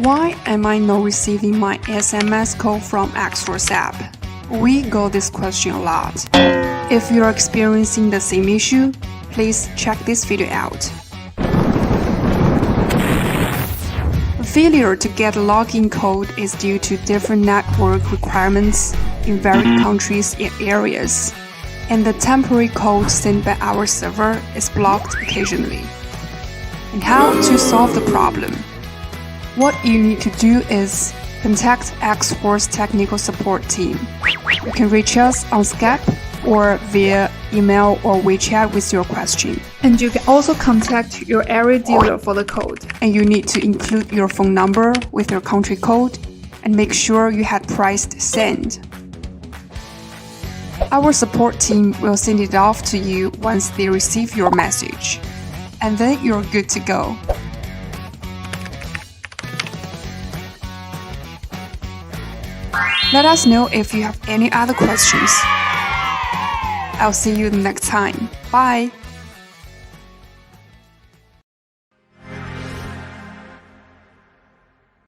Why am I not receiving my SMS call from Xhorse app? We got this question a lot. If you're experiencing the same issue, please check this video out. Failure to get login code is due to different network requirements in various countries and areas, and the temporary code sent by our server is blocked occasionally. And how to solve the problem? What you need to do is contact Xhorse technical support team. You can reach us on Skype or via email or WeChat with your question. And you can also contact your area dealer for the code. And you need to include your phone number with your country code and make sure you had pressed send. Our support team will send it off to you once they receive your message. And then you're good to go. Let us know if you have any other questions. I'll see you next time. Bye!